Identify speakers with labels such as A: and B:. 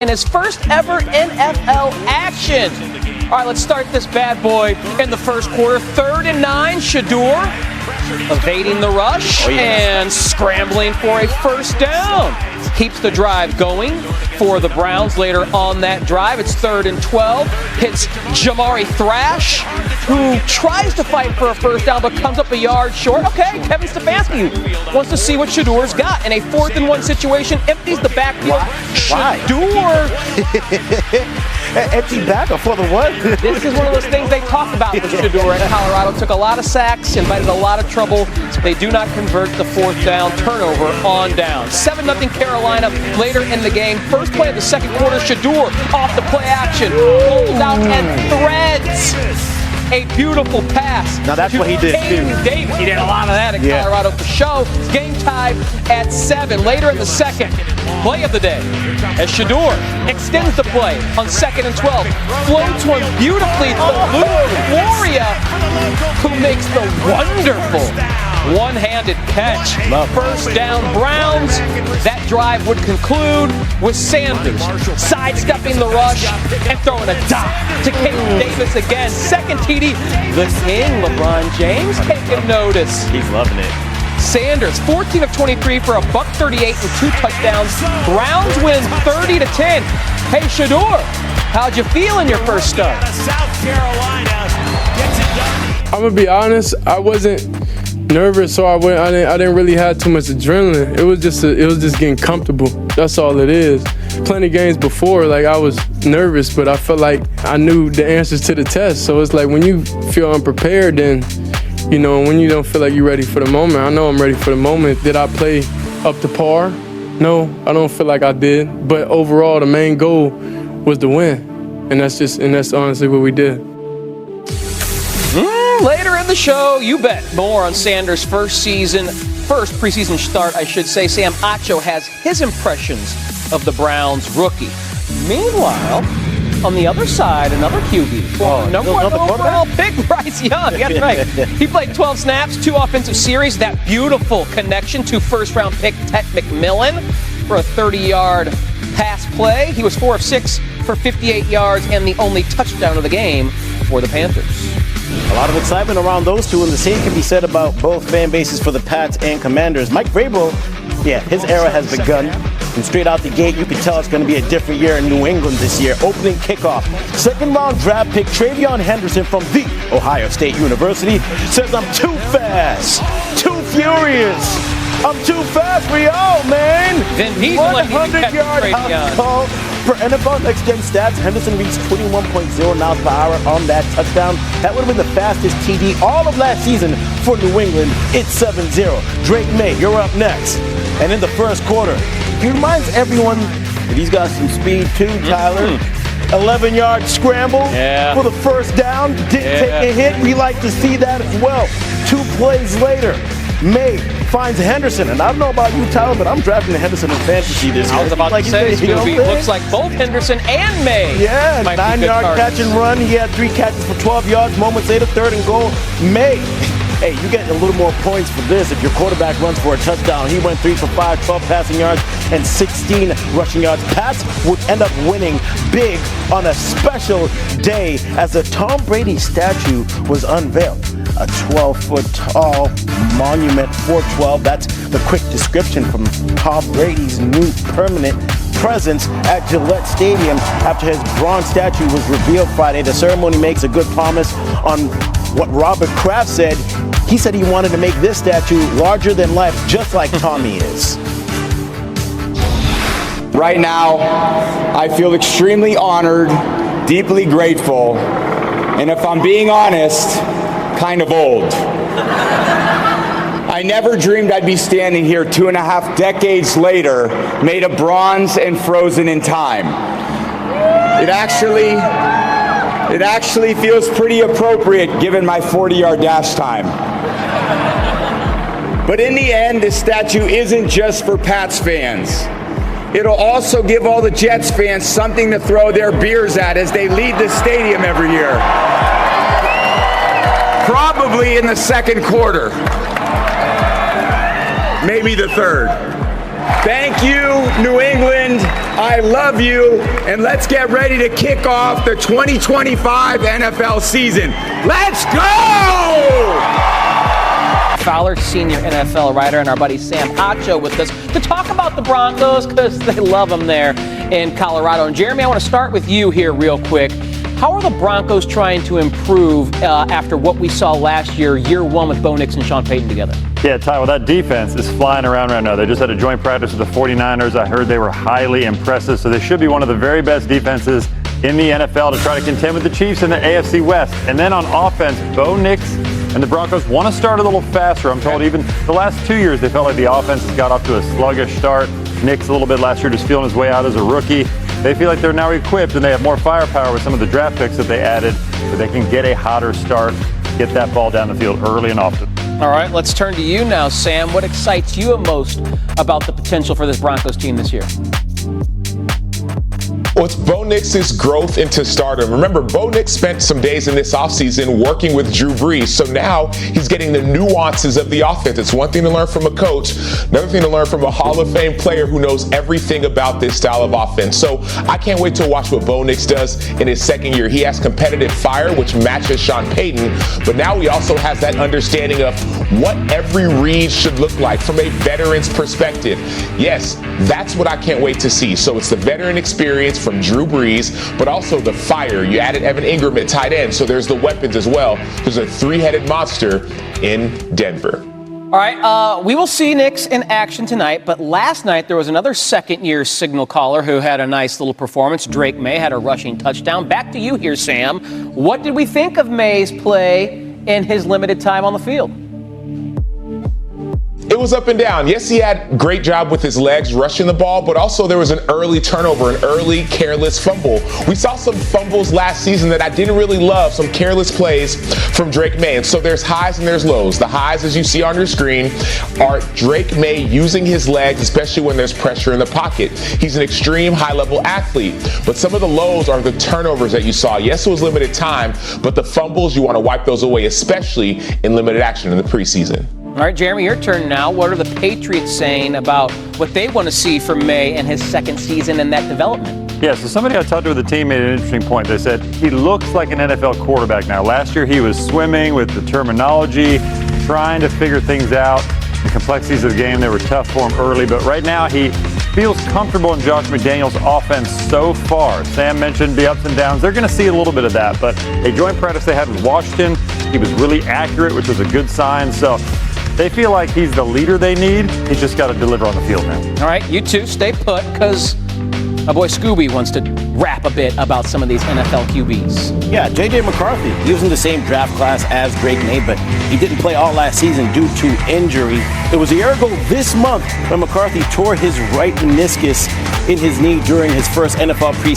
A: in his first ever NFL action. All right, let's start this bad boy in the first quarter. 3rd and 9, Shedeur evading the rush and scrambling for a first down. Keeps the drive going for the Browns later on that drive. It's 3rd and 12. Hits Jamari Thrash, who tries to fight for a first down but comes up a yard short. Okay, Kevin Stefanski wants to see what Shedeur's got. In a 4th and 1 situation, empties the backfield. Shedeur.
B: Empty back or for the what?
A: This is one of those things they talk about with Shedeur at Colorado. Took a lot of sacks, invited a lot of trouble. They do not convert the 4th down, turnover on down. 7-0 Carolina later in the game. First play of the second quarter, Shedeur off the play action. Rolls out and threads a beautiful pass.
B: Now that's what he did too.
A: Davis. He did a lot of that in Colorado for show. Game tied at 7. Later in the second, play of the day as Shedeur extends the play on 2nd and 12. Floats one beautifully to Luke Floria, who makes the wonderful one-handed catch. First down Browns. That drive would conclude with Sanders sidestepping the rush and throwing a dot to Caden Davis again. Second TD. The king, LeBron James, taking notice.
B: He's loving it.
A: Sanders, 14 of 23 for a $138 and 2 touchdowns. Browns win 30-10. Hey, Shedeur, how'd you feel in your first start?
C: South Carolina gets it done.
D: I'm gonna be honest, I wasn't nervous, so I didn't really have too much adrenaline. It was just getting comfortable. That's all it is. Plenty games before, like I was nervous, but I felt like I knew the answers to the test. So it's like when you feel unprepared, then you know, when you don't feel like you're ready for the moment. I know I'm ready for the moment. Did I play up to par? No, I don't feel like I did. But overall, the main goal was to win, and that's honestly what we did.
A: Later in the show, you bet more on Sanders' first preseason start, I should say. Sam Acho has his impressions of the Browns rookie. Meanwhile, on the other side, another QB. Number 1 overall pick, Bryce Young. That's right. He played 12 snaps, 2 offensive series. That beautiful connection to first-round pick Ted McMillan for a 30-yard pass play. He was 4 of 6 for 58 yards and the only touchdown of the game for the Panthers.
B: A lot of excitement around those two, and the same can be said about both fan bases for the Pats and Commanders. Mike Vrabel, his era has begun. And straight out the gate, you can tell it's going to be a different year in New England this year. Opening kickoff. 2nd-round draft pick Travion Henderson from the Ohio State University says, "I'm too fast, too furious. I'm too fast for y'all, man."
A: Then he's
B: 100-yard call for NFL Next Gen Stats. Henderson reached 21.0 miles per hour on that touchdown. That would have been the fastest TD all of last season for New England. It's 7-0. Drake May, you're up next. And in the first quarter, he reminds everyone that he's got some speed too, Tyler. 11-yard scramble for the first down. Didn't take a hit. We like to see that as well. 2 plays later, May finds Henderson. And I don't know about you, Tyler, but I'm drafting Henderson in fantasy this year.
A: I was about to say, looks like both Henderson and May.
B: Yeah, 9-yard catch and run. He had 3 catches for 12 yards. Moments later, 3rd and goal. May. Hey, you get a little more points for this if your quarterback runs for a touchdown. He went 3 for 5, 12 passing yards, and 16 rushing yards. Pats would end up winning big on a special day as the Tom Brady statue was unveiled. A 12-foot-tall monument, 412. That's the quick description from Tom Brady's new permanent presence at Gillette Stadium after his bronze statue was revealed Friday. The ceremony makes a good promise on what Robert Kraft said. He said he wanted to make this statue larger than life, just like Tommy is.
E: Right now, I feel extremely honored, deeply grateful, and if I'm being honest, kind of old. I never dreamed I'd be standing here 2.5 decades later, made of bronze and frozen in time. It actually feels pretty appropriate given my 40-yard dash time. But in the end, this statue isn't just for Pats fans. It'll also give all the Jets fans something to throw their beers at as they lead the stadium every year. Probably in the second quarter. Maybe the third. Thank you, New England. I love you, and let's get ready to kick off the 2025 NFL season. Let's go!
A: Fowler, senior NFL writer, and our buddy Sam Acho with us to talk about the Broncos because they love them there in Colorado. And Jeremy, I want to start with you here real quick. How are the Broncos trying to improve after what we saw last year one with Bo Nix and Sean Payton together?
F: Yeah, Ty, well, that defense is flying around right now. They just had a joint practice with the 49ers. I heard they were highly impressive, so they should be one of the very best defenses in the NFL to try to contend with the Chiefs in the AFC West. And then on offense, Bo Nix and the Broncos want to start a little faster. I'm told even the last 2 years they felt like the offense has got off to a sluggish start. Nix a little bit last year just feeling his way out as a rookie. They feel like they're now equipped and they have more firepower with some of the draft picks that they added, so they can get a hotter start, get that ball down the field early and often.
A: All right, let's turn to you now, Sam. What excites you most about the potential for this Broncos team this year?
G: Well, it's Bo Nix's growth into stardom. Remember, Bo Nix spent some days in this offseason working with Drew Brees, so now he's getting the nuances of the offense. It's one thing to learn from a coach, another thing to learn from a Hall of Fame player who knows everything about this style of offense. So I can't wait to watch what Bo Nix does in his second year. He has competitive fire, which matches Sean Payton, but now he also has that understanding of what every read should look like from a veteran's perspective. Yes, that's what I can't wait to see. So it's the veteran experience from Drew Brees, but also the fire. You added Evan Ingram at tight end, so there's the weapons as well. There's a three-headed monster in Denver.
A: All right, we will see Nix in action tonight, but last night there was another second-year signal caller who had a nice little performance. Drake May had a rushing touchdown. Back to you here, Sam. What did we think of May's play in his limited time on the field?
G: It was up and down. Yes, he had a great job with his legs rushing the ball, but also there was an early turnover, an early careless fumble. We saw some fumbles last season that I didn't really love, some careless plays from Drake May. And so there's highs and there's lows. The highs, as you see on your screen, are Drake May using his legs, especially when there's pressure in the pocket. He's an extreme high-level athlete. But some of the lows are the turnovers that you saw. Yes, it was limited time, but the fumbles, you want to wipe those away, especially in limited action in the preseason.
A: All right, Jeremy, your turn now. What are the Patriots saying about what they want to see from May and his second season and that development?
F: Yeah, so somebody I talked to with the team made an interesting point. They said he looks like an NFL quarterback now. Last year he was swimming with the terminology, trying to figure things out. The complexities of the game, they were tough for him early, but right now he feels comfortable in Josh McDaniels' offense so far. Sam mentioned the ups and downs. They're going to see a little bit of that, but a joint practice they had with Washington, he was really accurate, which was a good sign. So they feel like he's the leader they need. He's just got to deliver on the field now.
A: All right, you two stay put because my boy Scooby wants to rap a bit about some of these NFL QBs.
B: Yeah, J.J. McCarthy. He was in the same draft class as Drake May, but he didn't play all last season due to injury. It was a year ago this month when McCarthy tore his right meniscus in his knee during his first NFL preseason.